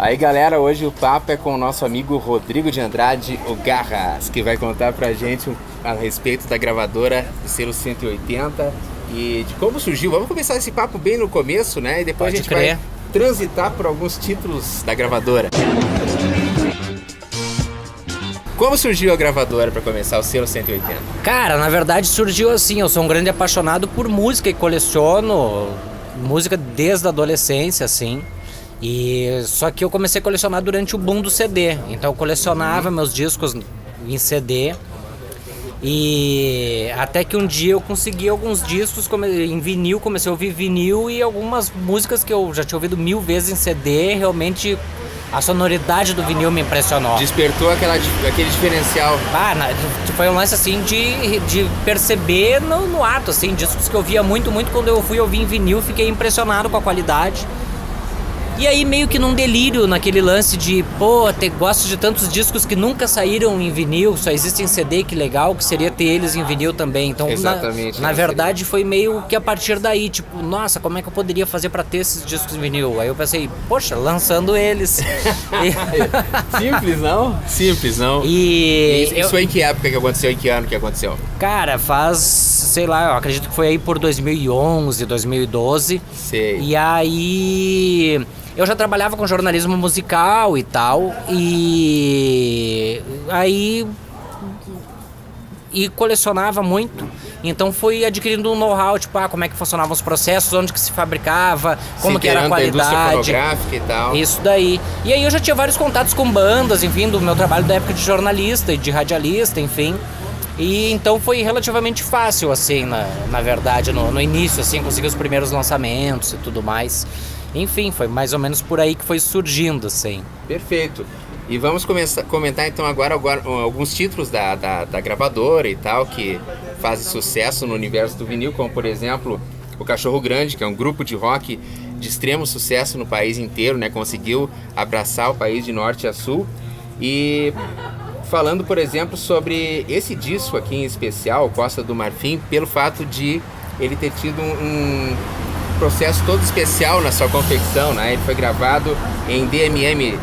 Aí galera, hoje o papo é com o nosso amigo Rodrigo de Andrade, o Garras, que vai contar pra gente a respeito da gravadora do selo 180 e de como surgiu. Vamos começar esse papo bem no começo, né? E depois a gente vai transitar por alguns títulos da gravadora. Como surgiu a gravadora para começar, o selo 180? Cara, na verdade surgiu assim, eu sou um grande apaixonado por música e coleciono música desde a adolescência, assim. E só que eu comecei a colecionar durante o boom do CD. Então eu colecionava meus discos em CD. E até que um dia eu consegui alguns discos em vinil, comecei a ouvir vinil e algumas músicas que eu já tinha ouvido 1000 vezes em CD, realmente a sonoridade do vinil me impressionou. Despertou aquele diferencial. Foi um lance assim de perceber no ato, assim, discos que eu via muito, quando eu fui ouvir em vinil, fiquei impressionado com a qualidade. E aí meio que num delírio, naquele lance de, gosto de tantos discos que nunca saíram em vinil, só existem em CD, que legal, que seria ter eles em vinil também. Então, na verdade, foi meio que a partir daí, tipo, nossa, como é que eu poderia fazer pra ter esses discos em vinil? Aí eu pensei, poxa, lançando eles. Simples, não? Simples, não? Isso foi em que época que aconteceu? Em que ano que aconteceu? Cara, faz, sei lá, eu acredito que foi aí por 2011, 2012. Sei. E aí eu já trabalhava com jornalismo musical e tal, e aí colecionava muito, então fui adquirindo um know-how, tipo, como é que funcionavam os processos, onde que se fabricava, como que era a qualidade, indústria fonográfica e tal. Isso daí. E aí eu já tinha vários contatos com bandas, enfim, do meu trabalho da época de jornalista e de radialista, enfim. E então foi relativamente fácil, assim, na verdade, no início, assim, conseguir os primeiros lançamentos e tudo mais. Enfim, foi mais ou menos por aí que foi surgindo, assim. Perfeito. E vamos comentar então agora alguns títulos da gravadora e tal, que fazem sucesso no universo do vinil, como por exemplo o Cachorro Grande, que é um grupo de rock de extremo sucesso no país inteiro, né? Conseguiu abraçar o país de norte a sul. E falando, por exemplo, sobre esse disco aqui em especial, Costa do Marfim, pelo fato de ele ter tido um processo todo especial na sua confecção, né? Ele foi gravado em DMM,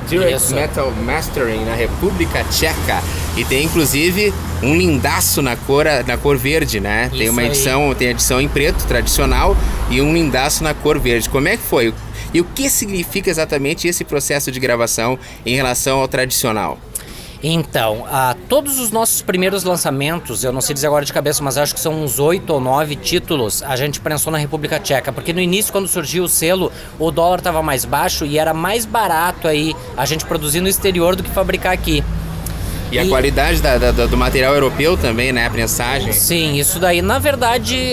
Direct Metal Mastering, na República Tcheca, e tem inclusive um lindaço na cor verde, né? Tem uma edição, tem a edição em preto tradicional e um lindaço na cor verde. Como é que foi? E o que significa exatamente esse processo de gravação em relação ao tradicional? Então, todos os nossos primeiros lançamentos, eu não sei dizer agora de cabeça, mas acho que são uns 8 ou 9 títulos, a gente prensou na República Tcheca, porque no início, quando surgiu o selo, o dólar estava mais baixo e era mais barato aí a gente produzir no exterior do que fabricar aqui. E a qualidade do material europeu também, né? A prensagem. Sim, isso daí. Na verdade,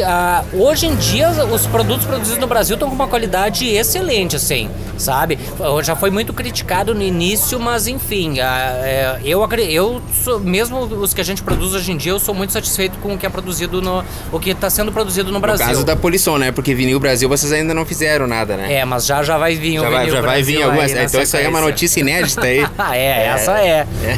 hoje em dia, os produtos produzidos no Brasil estão com uma qualidade excelente, assim, sabe? Já foi muito criticado no início, mas enfim, eu sou, mesmo os que a gente produz hoje em dia, eu sou muito satisfeito com o que é produzido o que está sendo produzido no Brasil. No caso da Polisson, né? Porque Vinil Brasil vocês ainda não fizeram nada, né? Mas já vai vir o Vinil já vai vir algumas. Então isso aí é uma notícia inédita aí.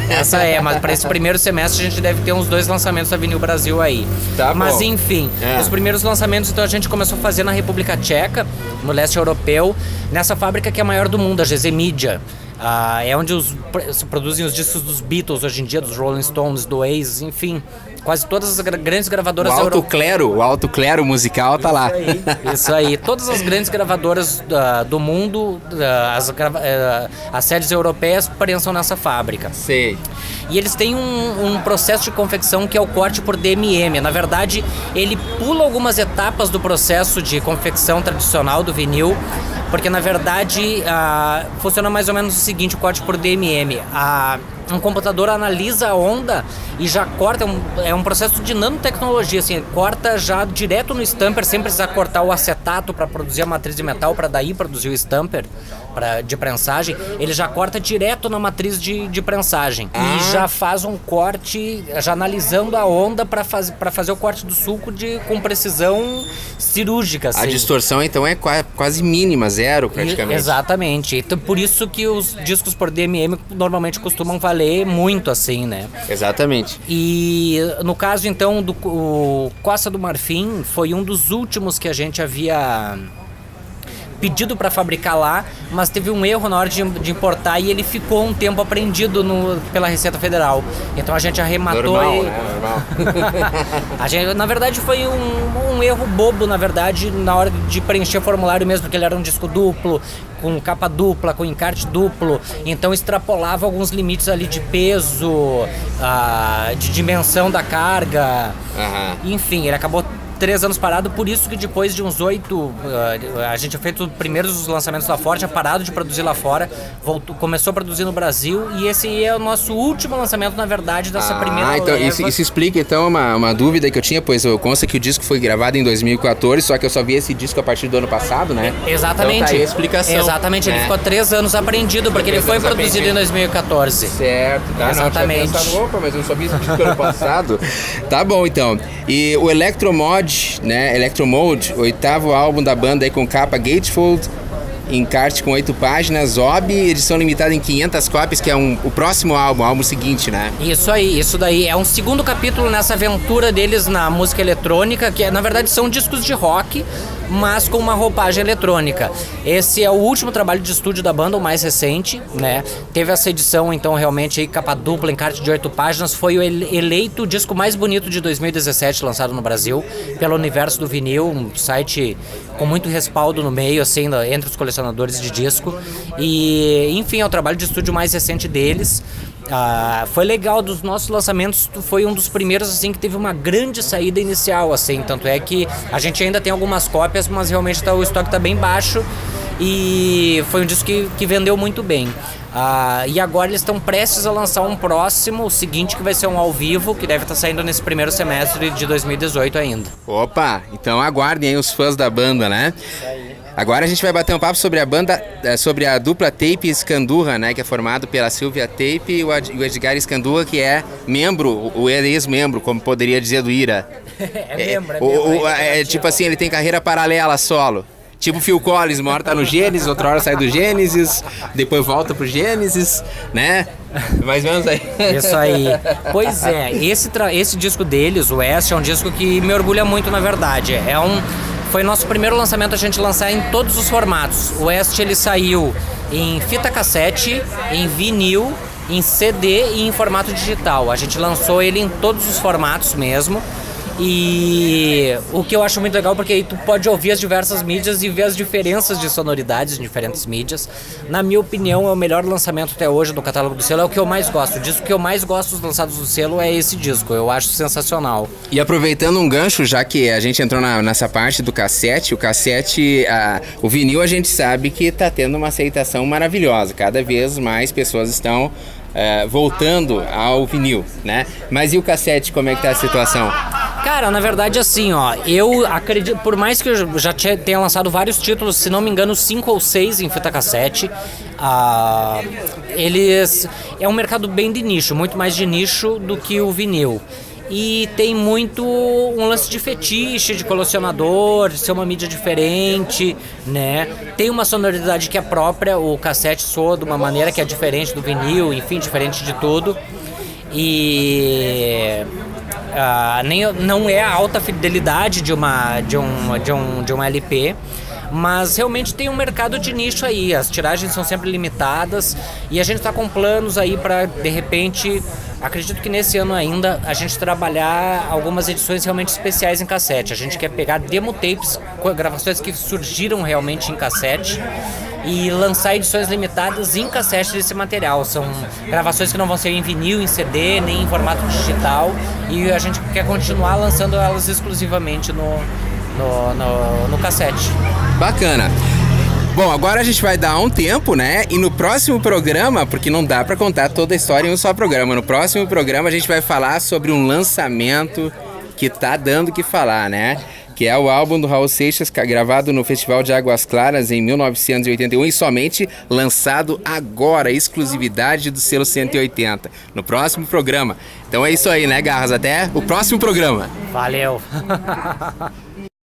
Essa é. Mas para esse primeiro semestre a gente deve ter uns 2 lançamentos da Vinil Brasil aí. Tá bom. Mas enfim, os primeiros lançamentos então a gente começou a fazer na República Tcheca, no leste europeu, nessa fábrica que é a maior do mundo, a GZ Media. É onde se produzem os discos dos Beatles hoje em dia, dos Rolling Stones, do Oasis, enfim. Quase todas as grandes gravadoras europeias. O alto clero musical tá lá. Isso aí. Todas as grandes gravadoras do mundo, as sedes europeias, prensam nessa fábrica. Sei. E eles têm um processo de confecção que é o corte por DMM. Na verdade, ele pula algumas etapas do processo de confecção tradicional do vinil, porque na verdade funciona mais ou menos o seguinte: o corte por DMM. Um computador analisa a onda e já corta, é um processo de nanotecnologia, assim, corta já direto no stamper, sem precisar cortar o acetato para produzir a matriz de metal, para daí produzir o stamper de prensagem. Ele já corta direto na matriz de prensagem e já faz um corte, já analisando a onda para fazer o corte do suco com precisão cirúrgica, assim. A distorção então é quase mínima, zero praticamente. Exatamente. Então, por isso que os discos por DMM normalmente costumam valer muito, assim, né? Exatamente. E no caso então o Costa do Marfim foi um dos últimos que a gente havia pedido para fabricar lá, mas teve um erro na hora de importar e ele ficou um tempo apreendido pela Receita Federal. Então a gente arrematou normal, né? Normal. Na verdade foi um erro bobo, na verdade, na hora de preencher o formulário mesmo, porque ele era um disco duplo, com capa dupla, com encarte duplo, então extrapolava alguns limites ali de peso, de dimensão da carga, enfim, ele acabou 3 anos parado, por isso que depois de uns 8, a gente tinha feito primeiros os lançamentos lá fora, tinha parado de produzir lá fora, começou a produzir no Brasil, e esse é o nosso último lançamento, na verdade, dessa primeira então leva. isso explica então uma dúvida que eu tinha, pois eu consta que o disco foi gravado em 2014, só que eu só vi esse disco a partir do ano passado, né? Exatamente. Então tá aí a explicação. Exatamente, ele ficou 3 anos apreendido, porque ele foi produzido em 2014. Certo, tá? Exatamente. Não, eu tinha pensado, mas eu não sabia esse disco ano passado. Tá bom, então. E o Electromode, né? Electromode, 8º álbum da banda aí com capa Gatefold, encarte com 8 páginas, OB, edição limitada em 500 cópias, que é o próximo álbum seguinte, né? Isso aí, isso daí. É um segundo capítulo nessa aventura deles na música eletrônica, que na verdade são discos de rock, mas com uma roupagem eletrônica. Esse é o último trabalho de estúdio da banda, o mais recente, né? Teve essa edição, então, realmente, aí, capa dupla, encarte de 8 páginas. Foi o eleito o disco mais bonito de 2017, lançado no Brasil, pelo Universo do Vinil, um site com muito respaldo no meio, assim, entre os colecionadores de disco. E, enfim, é o trabalho de estúdio mais recente deles. Foi legal, dos nossos lançamentos foi um dos primeiros assim que teve uma grande saída inicial, assim, tanto é que a gente ainda tem algumas cópias, mas realmente o estoque está bem baixo e foi um disco que vendeu muito bem. E agora eles estão prestes a lançar um próximo, o seguinte, que vai ser um ao vivo, que deve estar saindo nesse primeiro semestre de 2018 ainda. Opa, então aguardem aí os fãs da banda, né? Isso aí. Agora a gente vai bater um papo sobre a banda, sobre a dupla Tape Escandurra, né? Que é formado pela Silvia Tape e o Edgar Escandurra, que é membro, o ex-membro, como poderia dizer do Ira. É membro. Tipo assim, ele tem carreira paralela solo. Tipo Phil Collins, uma hora tá no Gênesis, outra hora sai do Gênesis, depois volta pro Gênesis, né? Mais ou menos aí. Isso aí. Pois é, esse disco deles, o West, é um disco que me orgulha muito, na verdade. Foi nosso primeiro lançamento a gente lançar em todos os formatos. O West, ele saiu em fita cassete, em vinil, em CD e em formato digital. A gente lançou ele em todos os formatos mesmo. E o que eu acho muito legal, porque aí tu pode ouvir as diversas mídias e ver as diferenças de sonoridades em diferentes mídias. Na minha opinião, é o melhor lançamento até hoje do catálogo do selo, é o que eu mais gosto. O disco que eu mais gosto dos lançados do selo é esse disco, eu acho sensacional. E aproveitando um gancho, já que a gente entrou nessa parte do cassete, o vinil a gente sabe que está tendo uma aceitação maravilhosa, cada vez mais pessoas estão voltando ao vinil, né? Mas e o cassete, como é que tá a situação? Cara, na verdade, assim, ó, eu acredito, por mais que eu já tenha lançado vários títulos, se não me engano, 5 ou 6 em fita cassete, é um mercado bem de nicho, muito mais de nicho do que o vinil. E tem muito um lance de fetiche, de colecionador, de ser uma mídia diferente, né? Tem uma sonoridade que é própria, o cassete soa de uma maneira que é diferente do vinil, enfim, diferente de tudo. E não é a alta fidelidade de um LP, mas realmente tem um mercado de nicho aí, as tiragens são sempre limitadas e a gente está com planos aí para, de repente, acredito que nesse ano ainda, a gente trabalhar algumas edições realmente especiais em cassete. A gente quer pegar demo tapes, gravações que surgiram realmente em cassete e lançar edições limitadas em cassete desse material. São gravações que não vão ser em vinil, em CD, nem em formato digital, e a gente quer continuar lançando elas exclusivamente no cassete. Bacana. Bom, agora a gente vai dar um tempo, né? E no próximo programa, porque não dá pra contar toda a história em um só programa, no próximo programa a gente vai falar sobre um lançamento que tá dando o que falar, né? Que é o álbum do Raul Seixas, gravado no Festival de Águas Claras em 1981 e somente lançado agora, exclusividade do selo 180, no próximo programa. Então é isso aí, né, Garras? Até o próximo programa. Valeu!